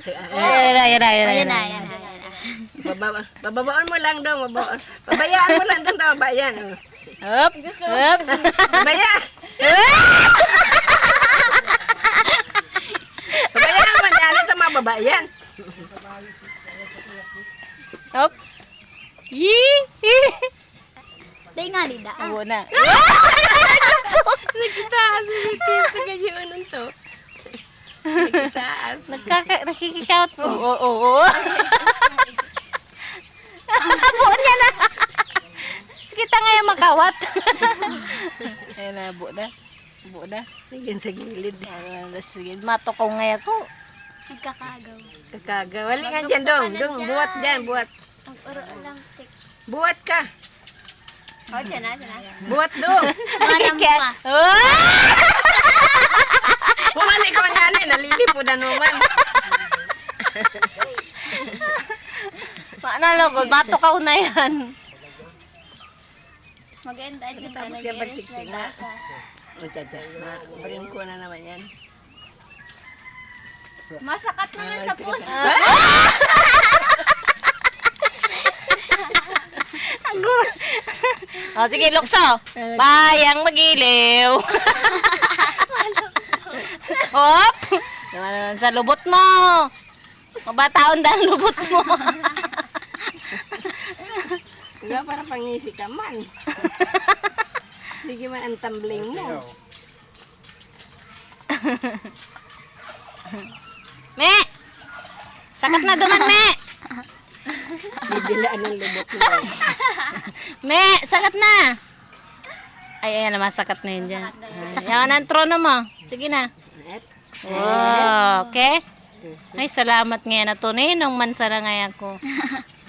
Ayan na. Ayan na. Bababaon mo lang daw, pabayaan mo lang daw tama ba yan? Up. Babaya! Pabayaan mo yan, ito mga babayan. Up. Yee! Day nga, Lida. Abo na. Nagkitaas, sa ganyan to. Nagkitaas. Nakikikawat po. Oo. Abo niya na. Kita ngayon makawat. Ayan na, abo na. Nagyan sa gilid. Sige, matokaw ngayon ko. Nagkakagaw. Kakagaw. Wali nga dyan dong. Buhat dyan, buhat. Mag-uro lang. Buhat ka. Oh, siya na. Buhat dong. Manam pa. Humali ko nga nalilipod na naman. Manalogod, matokaw na yan. Maganda siya Tapos talaga. yan pagsiksik na. O, tata. Mabarin ko na naman yan. Masakat naman sa puso. O, sige, lukso. Bayang magiliw. Hop! Sa lubot mo. Mabataon dahil lubot mo. Nga para pangisi ka man. Sige man ang tumbling mo. Me! Sakat na duman, Me! Bidilaan ng lubot mo. Me! Sakat na! Ay, ayan naman, sakat na yun dyan. Yan ang trono mo. Sige na. Wow, okay? Ay, salamat ngayon na to. Nung mansa na ngayon ko.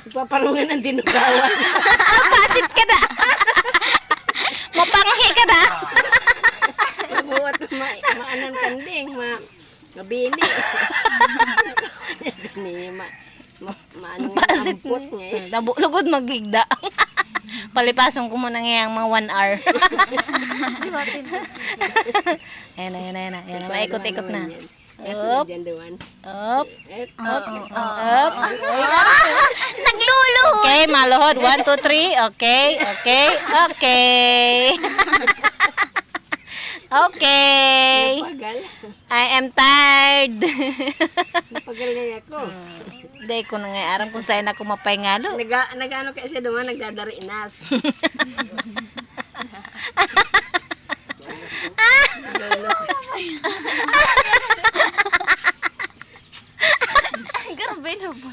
Ipaparungan ng dinugawan. Pasit ka na! Mapanghi ka na! Mabuhat na maanan kanding, mabini. Maano nga Pasit ampot nga eh. Lugod magigda. Palipason ko muna ngayang mga 1 hour. Ayan na. Maikot-ikot na. Up. Up. Up. Nagluluhod. Okay, maluhod. 1, 2, 3. Okay. Okay. Pagal. I am tired. Pagal nga ako. Day ko na nga aram kung saan ako mapahingalo. Nag-ano kasi doon, nagdadarinas. Grabe na po.